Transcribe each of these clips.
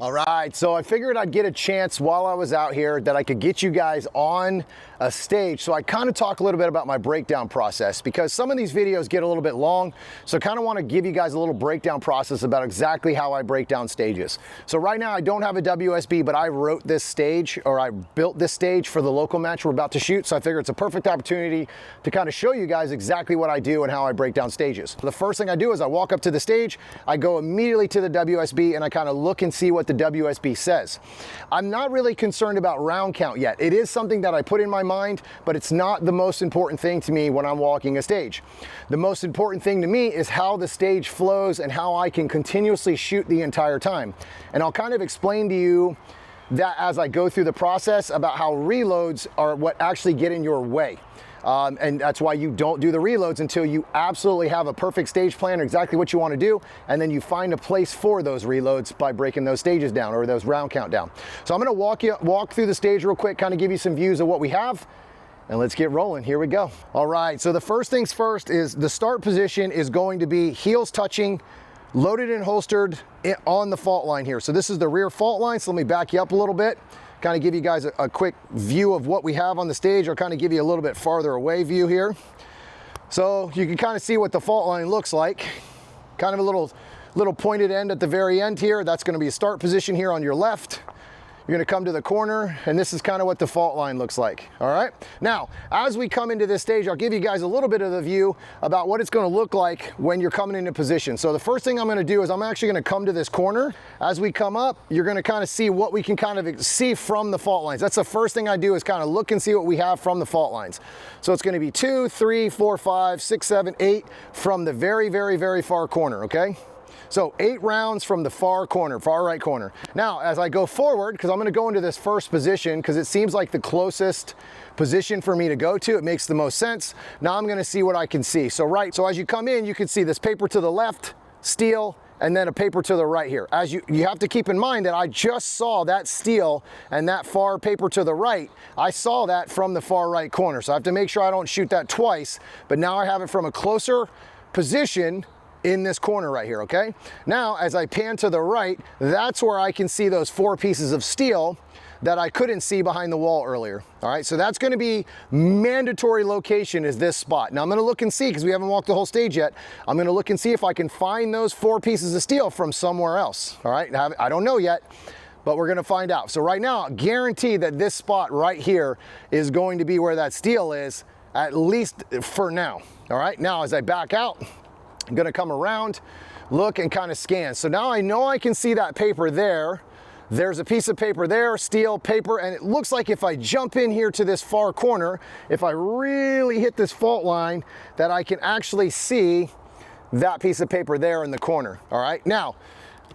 All right, so I figured I'd get a chance while I was out here that I could get you guys on a stage. So I kind of talk a little bit about my breakdown process, because some of these videos get a little bit long. So I kind of want to give you guys a little breakdown process about exactly how I break down stages. So right now I don't have a WSB, but I wrote this stage, or I built this stage for the local match we're about to shoot. So I figure it's a perfect opportunity to kind of show you guys exactly what I do and how I break down stages. The first thing I do is I walk up to the stage, I go immediately to the WSB, and I kind of look and see what the WSB says. I'm not really concerned about round count yet. It is something that I put in my mind, but it's not the most important thing to me when I'm walking a stage. The most important thing to me is how the stage flows and how I can continuously shoot the entire time. And I'll kind of explain to you that as I go through the process about how reloads are what actually get in your way. And that's why you don't do the reloads until you absolutely have a perfect stage plan or exactly what you want to do, and then you find a place for those reloads by breaking those stages down, or those round count down. So I'm going to walk through the stage real quick, kind of give you some views of what we have, and let's get rolling. Here we go. All right, so the first things first is the start position is going to be heels touching, loaded and holstered on the fault line here. So this is the rear fault line, so let me back you up a little bit. Kind of give you guys a quick view of what we have on the stage. I'll kind of give you a little bit farther away view here. So you can kind of see what the fault line looks like. Kind of a little pointed end at the very end here. That's going to be a start position here on your left. You're going to come to the corner, and this is kind of what the fault line looks like. All right. Now, as we come into this stage, I'll give you guys a little bit of the view about what it's going to look like when you're coming into position. So the first thing I'm going to do is I'm actually going to come to this corner. As we come up, you're going to kind of see what we can kind of see from the fault lines. That's the first thing I do, is kind of look and see what we have from the fault lines. So it's going to be 2, 3, 4, 5, 6, 7, 8 from the very, very, very far corner. Okay. So 8 rounds from the far corner, far right corner. Now, as I go forward, because I'm going to go into this first position, because it seems like the closest position for me to go to, it makes the most sense. Now I'm going to see what I can see. So as you come in, you can see this paper to the left, steel, and then a paper to the right here. As you have to keep in mind that I just saw that steel and that far paper to the right. I saw that from the far right corner. So I have to make sure I don't shoot that twice, but now I have it from a closer position in this corner right here. Okay. Now, as I pan to the right, that's where I can see those 4 pieces of steel that I couldn't see behind the wall earlier. All right. So that's going to be mandatory location, is this spot. Now I'm going to look and see, because we haven't walked the whole stage yet. I'm going to look and see if I can find those 4 pieces of steel from somewhere else. All right. I don't know yet, but we're going to find out. So right now, I guarantee that this spot right here is going to be where that steel is, at least for now. All right. Now, as I back out, I'm going to come around, look, and kind of scan. So now I know I can see that paper there. There's a piece of paper there, steel, paper, and it looks like if I jump in here to this far corner, if I really hit this fault line, that I can actually see that piece of paper there in the corner. All right. Now,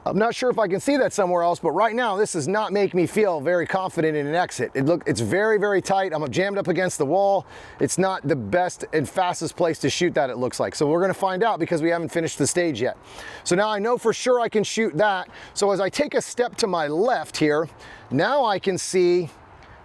I'm not sure if I can see that somewhere else, but right now this does not make me feel very confident in an exit. It's very, very tight. I'm jammed up against the wall. It's not the best and fastest place to shoot that, it looks like. So we're going to find out, because we haven't finished the stage yet. So now I know for sure I can shoot that. So as I take a step to my left here, now I can see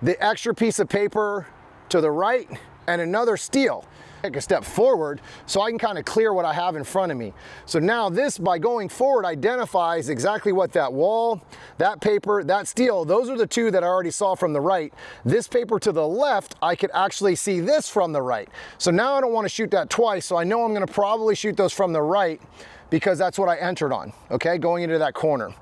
the extra piece of paper to the right and another steel. Take a step forward so I can kind of clear what I have in front of me. So now this, by going forward, identifies exactly what that wall, that paper, that steel, those are the 2 that I already saw from the right. This paper to the left, I could actually see this from the right. So now I don't want to shoot that twice, so I know I'm going to probably shoot those from the right, because that's what I entered on, okay, going into that corner.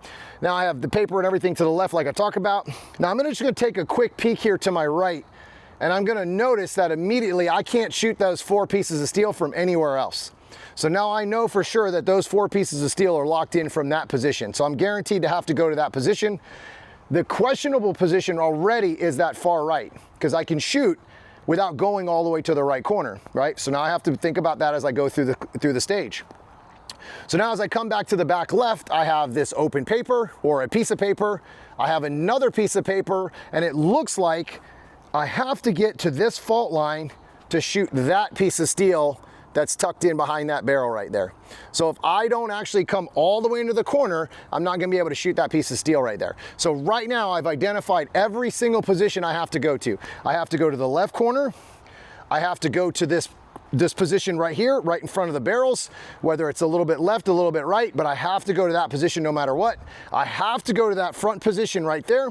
Now I have the paper and everything to the left like I talked about. Now I'm just going to take a quick peek here to my right, and I'm going to notice that immediately I can't shoot those 4 pieces of steel from anywhere else. So now I know for sure that those 4 pieces of steel are locked in from that position. So I'm guaranteed to have to go to that position. The questionable position already is that far right, because I can shoot without going all the way to the right corner, right? So now I have to think about that as I go through the stage. So now as I come back to the back left, I have this open paper, or a piece of paper. I have another piece of paper, and it looks like I have to get to this fault line to shoot that piece of steel that's tucked in behind that barrel right there. So if I don't actually come all the way into the corner, I'm not going to be able to shoot that piece of steel right there. So right now I've identified every single position I have to go to. I have to go to the left corner. I have to go to this this position right here, right in front of the barrels, whether it's a little bit left, a little bit right, but I have to go to that position no matter what. I have to go to that front position right there.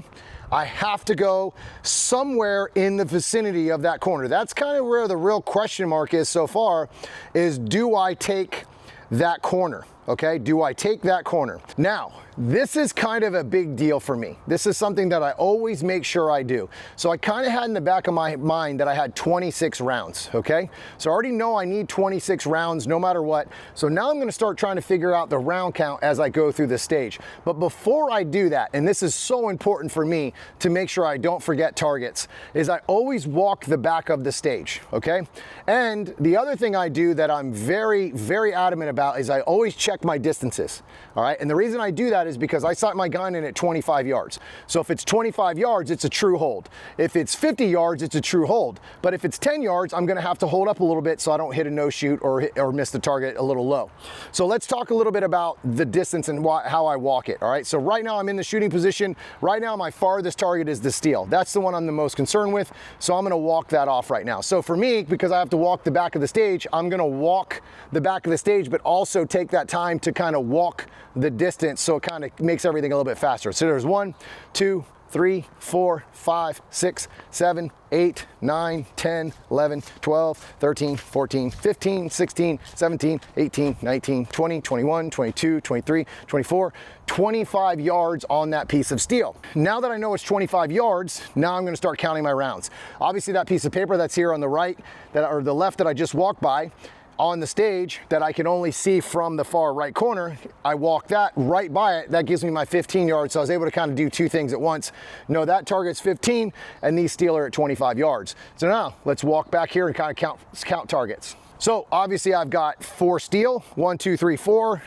I have to go somewhere in the vicinity of that corner. That's kind of where the real question mark is so far, is do I take that corner? Okay, do I take that corner? Now, this is kind of a big deal for me. This is something that I always make sure I do. So I kind of had in the back of my mind that I had 26 rounds, okay? So I already know I need 26 rounds no matter what. So now I'm gonna start trying to figure out the round count as I go through the stage. But before I do that, and this is so important for me to make sure I don't forget targets, is I always walk the back of the stage, okay? And the other thing I do that I'm very, very adamant about is I always check my distances, all right? And the reason I do that is because I sight my gun in at 25 yards. So if it's 25 yards, it's a true hold. If it's 50 yards, it's a true hold. But if it's 10 yards, I'm gonna have to hold up a little bit so I don't hit a no shoot or miss the target a little low. So let's talk a little bit about the distance and how I walk it, all right? So right now I'm in the shooting position. Right now my farthest target is the steel. That's the one I'm the most concerned with. So I'm gonna walk that off right now. So for me, because I have to walk the back of the stage, I'm gonna walk the back of the stage, but also take that time to kind of walk the distance so it kind of makes everything a little bit faster. So there's 1, 2, 3, 4, 5, 6, 7, 8, 9, 10, 11, 12, 13, 14, 15, 16, 17, 18, 19, 20, 21, 22, 23, 24, 25 yards on that piece of steel. Now that I know it's 25 yards, now I'm gonna start counting my rounds. Obviously that piece of paper that's here on the right, or the left that I just walked by, on the stage that I can only see from the far right corner, I walk that right by it. That gives me my 15 yards. So I was able to kind of do two things at once. No, that target's 15 and these steel are at 25 yards. So now let's walk back here and kind of count targets. So obviously I've got 4 steel, 1, 2, 3, 4.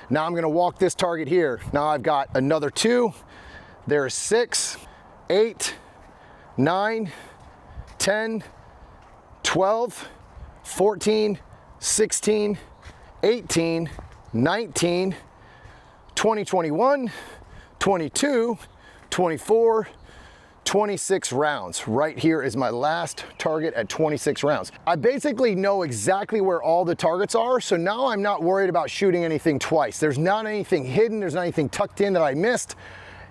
Now I'm gonna walk this target here. Now I've got another 2. There's 6, 8, 9, 10, 12, 14, 16, 18, 19, 20, 21, 22, 24, 26 rounds. Right here is my last target at 26 rounds. I basically know exactly where all the targets are, so now I'm not worried about shooting anything twice. There's not anything hidden, there's not anything tucked in that I missed.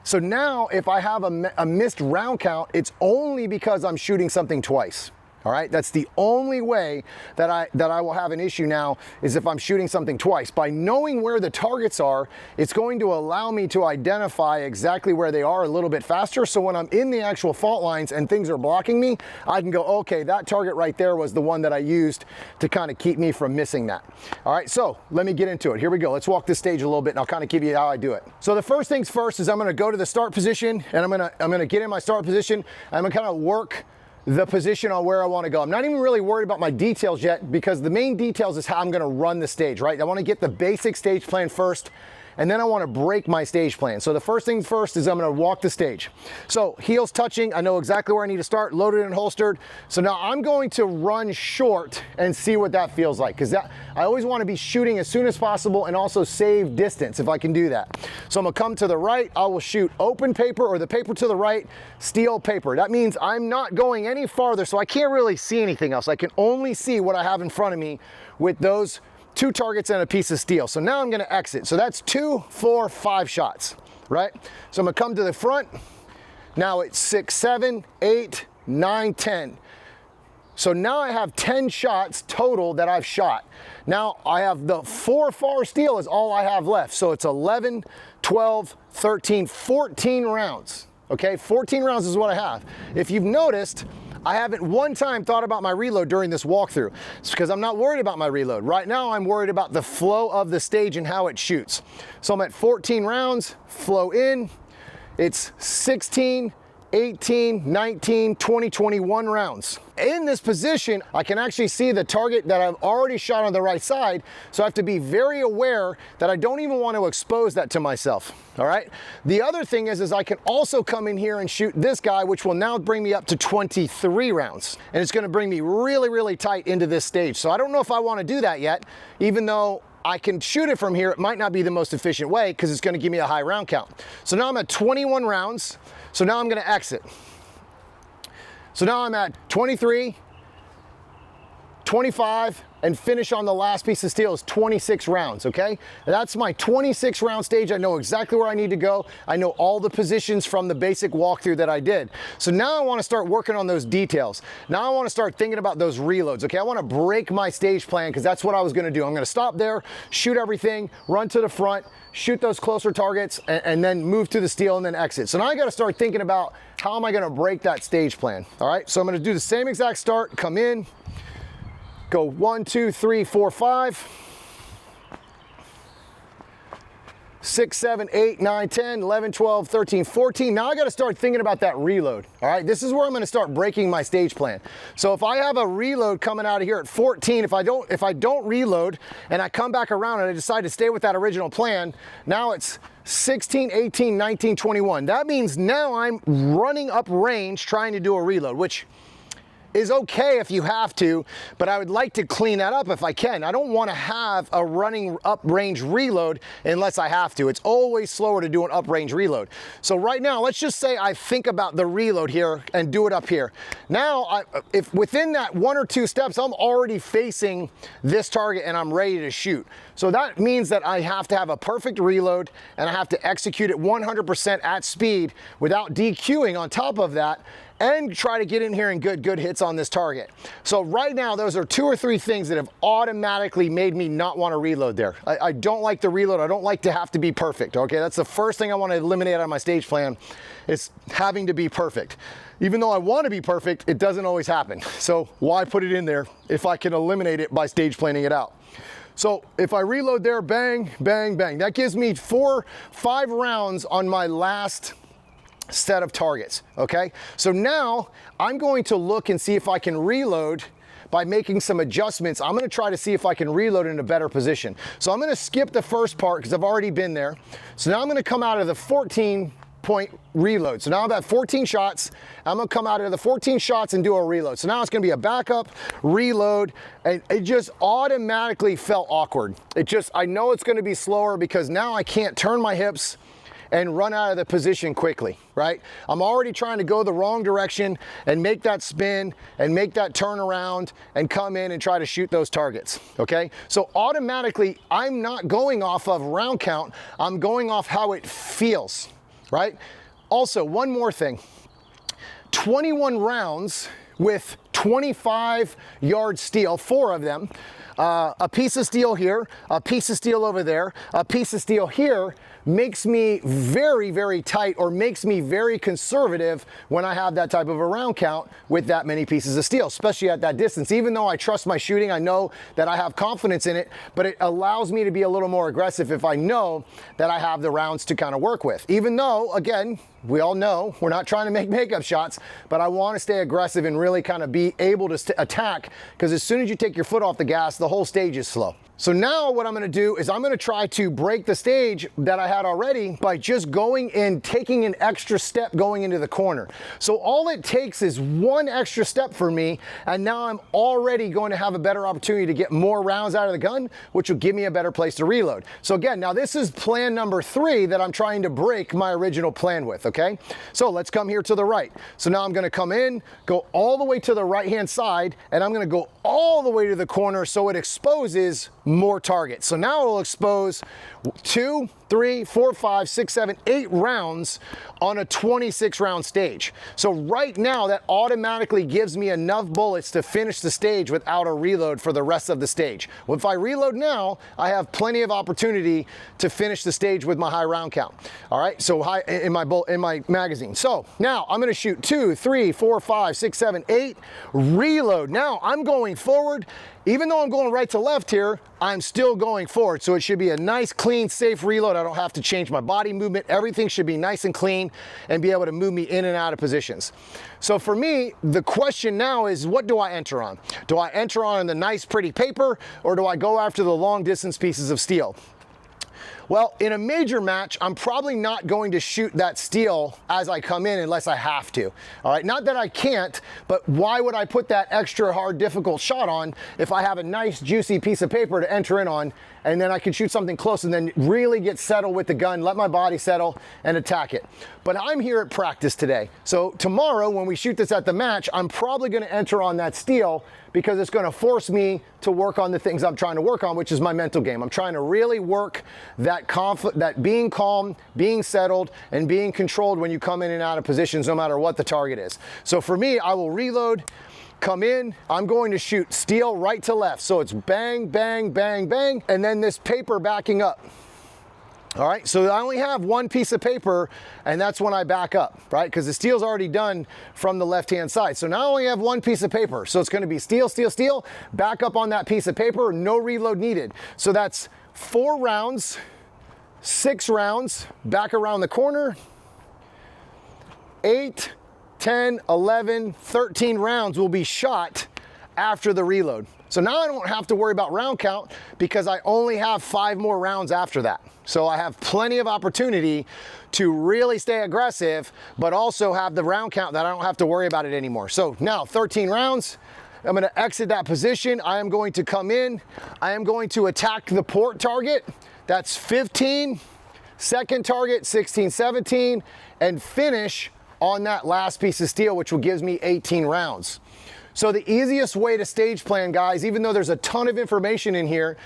So now if I have a missed round count, it's only because I'm shooting something twice. All right, that's the only way that I will have an issue now, is if I'm shooting something twice. By knowing where the targets are, it's going to allow me to identify exactly where they are a little bit faster. So when I'm in the actual fault lines and things are blocking me, I can go, okay, that target right there was the one that I used to kind of keep me from missing that. All right, so let me get into it. Here we go. Let's walk this stage a little bit and I'll kind of give you how I do it. So the first things first is I'm gonna go to the start position and I'm gonna get in my start position. I'm gonna kind of work the position on where I want to go. I'm not even really worried about my details yet, because the main details is how I'm going to run the stage, right? I want to get the basic stage plan first, and then I want to break my stage plan. So the first things first is I'm going to walk the stage. So heels touching, I know exactly where I need to start, loaded and holstered. So now I'm going to run short and see what that feels like, because I always want to be shooting as soon as possible and also save distance if I can do that. So I'm going to come to the right, I will shoot open paper, or the paper to the right, steel paper. That means I'm not going any farther, so I can't really see anything else. I can only see what I have in front of me with those 2 targets and a piece of steel. So now I'm gonna exit. So that's 2, 4, 5 shots, right? So I'm gonna come to the front. Now it's 6, 7, 8, 9, 10. So now I have 10 shots total that I've shot. Now I have the 4 far steel is all I have left. So it's 11, 12, 13, 14 rounds. Okay, 14 rounds is what I have. If you've noticed, I haven't one time thought about my reload during this walkthrough. It's because I'm not worried about my reload. Right now, I'm worried about the flow of the stage and how it shoots. So I'm at 14 rounds, flow in. It's 16, 18, 19, 20, 21 rounds. In this position, I can actually see the target that I've already shot on the right side, so I have to be very aware that I don't even want to expose that to myself, all right? The other thing is I can also come in here and shoot this guy, which will now bring me up to 23 rounds, and it's gonna bring me really, really tight into this stage. So I don't know if I want to do that yet, even though I can shoot it from here. It might not be the most efficient way because it's going to give me a high round count. So now I'm at 21 rounds. So now I'm going to exit. So now I'm at 23, 25, and finish on the last piece of steel is 26 rounds, okay? That's my 26 round stage. I know exactly where I need to go. I know all the positions from the basic walkthrough that I did. So now I wanna start working on those details. Now I wanna start thinking about those reloads, okay? I wanna break my stage plan because that's what I was gonna do. I'm gonna stop there, shoot everything, run to the front, shoot those closer targets, and then move to the steel and then exit. So now I gotta start thinking about how am I gonna break that stage plan, all right? So I'm gonna do the same exact start, come in, go 1, 2, 3, 4, 5, 6, 7, 8, 9, 10, 11, 12, 13, 14. Now I gotta start thinking about that reload, all right? This is where I'm gonna start breaking my stage plan. So if I have a reload coming out of here at 14, if I don't reload and I come back around and I decide to stay with that original plan, now it's 16, 18, 19, 21. That means now I'm running up range trying to do a reload, which is okay if you have to, but I would like to clean that up if I can. I don't want to have a running up range reload unless I have to. It's always slower to do an up range reload. So right now, let's just say I think about the reload here and do it up here. Now, if within that 1 or 2 steps, I'm already facing this target and I'm ready to shoot. So that means that I have to have a perfect reload and I have to execute it 100% at speed without DQing on top of that, and try to get in here and good hits on this target. So right now, those are 2 or 3 things that have automatically made me not want to reload there. I don't like the reload. I don't like to have to be perfect, okay? That's the first thing I want to eliminate out of my stage plan, is having to be perfect. Even though I want to be perfect, it doesn't always happen. So why put it in there if I can eliminate it by stage planning it out? So if I reload there, bang, bang, bang. That gives me 4, 5 rounds on my last set of targets, okay? So now I'm going to look and see if I can reload by making some adjustments. I'm gonna try to see if I can reload in a better position. So I'm gonna skip the first part because I've already been there. So now I'm gonna come out of the 14-point reload. So now I've got 14 shots. I'm gonna come out of the 14 shots and do a reload. So now it's gonna be a backup, reload, and it just automatically felt awkward. I know it's gonna be slower because now I can't turn my hips and run out of the position quickly, right? I'm already trying to go the wrong direction and make that spin and make that turn around and come in and try to shoot those targets, okay? So automatically, I'm not going off of round count, I'm going off how it feels, right? Also, one more thing, 21 rounds with 25-yard steel, 4 of them, a piece of steel here, a piece of steel over there, a piece of steel here, makes me very, very tight, or makes me very conservative when I have that type of a round count with that many pieces of steel, especially at that distance. Even though I trust my shooting, I know that I have confidence in it, but it allows me to be a little more aggressive if I know that I have the rounds to kind of work with. Even though, again, we all know we're not trying to make makeup shots, but I want to stay aggressive and really kind of be able to attack, because as soon as you take your foot off the gas, the whole stage is slow. So now what I'm gonna do is I'm gonna try to break the stage that I had already by just going and taking an extra step going into the corner. So all it takes is 1 extra step for me, and now I'm already going to have a better opportunity to get more rounds out of the gun, which will give me a better place to reload. So again, now this is plan number 3 that I'm trying to break my original plan with, okay? So let's come here to the right. So now I'm gonna come in, go all the way to the right-hand side, and I'm gonna go all the way to the corner so it exposes more targets. So now it'll expose 2, 3, 4, 5, 6, 7, 8 rounds on a 26 round stage. So right now that automatically gives me enough bullets to finish the stage without a reload for the rest of the stage. Well, if I reload now, I have plenty of opportunity to finish the stage with my high round count. All right, so high in my magazine. So now I'm gonna shoot 2, 3, 4, 5, 6, 7, 8, reload. Now I'm going forward. Even though I'm going right to left here, I'm still going forward. So it should be a nice, clean, safe reload. I don't have to change my body movement. Everything should be nice and clean and be able to move me in and out of positions. So for me, the question now is, what do I enter on? Do I enter on the nice, pretty paper, or do I go after the long distance pieces of steel? Well, in a major match, I'm probably not going to shoot that steel as I come in unless I have to. All right, not that I can't, but why would I put that extra hard, difficult shot on if I have a nice, juicy piece of paper to enter in on, and then I can shoot something close and then really get settled with the gun, let my body settle, and attack it. But I'm here at practice today. So tomorrow, when we shoot this at the match, I'm probably gonna enter on that steel because it's gonna force me to work on the things I'm trying to work on, which is my mental game. I'm trying to really work that being calm, being settled, and being controlled when you come in and out of positions, no matter what the target is. So for me, I will reload, come in, I'm going to shoot steel right to left. So it's bang, bang, bang, bang, and then this paper backing up. All right, so I only have one piece of paper, and that's when I back up, right? Because the steel's already done from the left-hand side. So now I only have one piece of paper. So it's gonna be steel, steel, steel, back up on that piece of paper, no reload needed. So that's 4 rounds, 6 rounds, back around the corner, 8, 10, 11, 13 rounds will be shot after the reload. So now I don't have to worry about round count because I only have 5 more rounds after that. So I have plenty of opportunity to really stay aggressive, but also have the round count that I don't have to worry about it anymore. So now 13 rounds, I'm gonna exit that position. I am going to come in. I am going to attack the port target. That's 15, second target, 16, 17, and finish on that last piece of steel, which will give me 18 rounds. So the easiest way to stage plan, guys, even though there's a ton of information in here,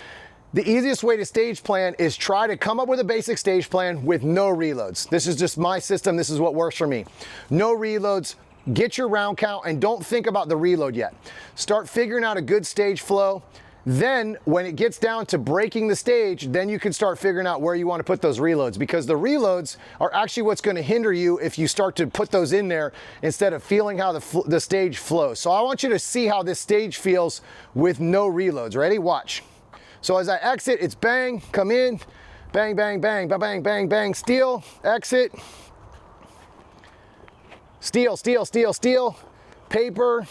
the easiest way to stage plan is try to come up with a basic stage plan with no reloads. This is just my system. This is what works for me. No reloads, get your round count, and don't think about the reload yet. Start figuring out a good stage flow. Then when it gets down to breaking the stage, then you can start figuring out where you want to put those reloads, because the reloads are actually what's going to hinder you if you start to put those in there instead of feeling how the stage flows. So I want you to see how this stage feels with no reloads. Ready? Watch. So as I exit, it's bang, come in, bang, bang, bang, bang, bang, bang, bang, steel, exit, steel, steel, steel, steel, paper,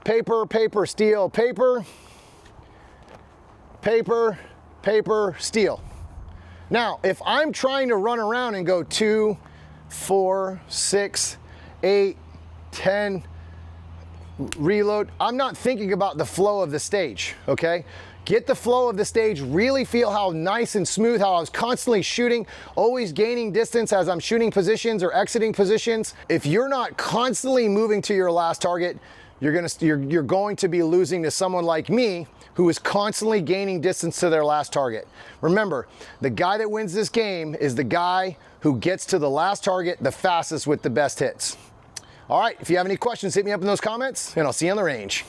paper, paper, steel, paper, paper, paper, steel. Now, if I'm trying to run around and go 2, 4, 6, 8, 10, reload, I'm not thinking about the flow of the stage, okay? Get the flow of the stage, really feel how nice and smooth, how I was constantly shooting, always gaining distance as I'm shooting positions or exiting positions. If you're not constantly moving to your last target, you're going to be losing to someone like me who is constantly gaining distance to their last target. Remember, the guy that wins this game is the guy who gets to the last target the fastest with the best hits. All right, if you have any questions, hit me up in those comments, and I'll see you on the range.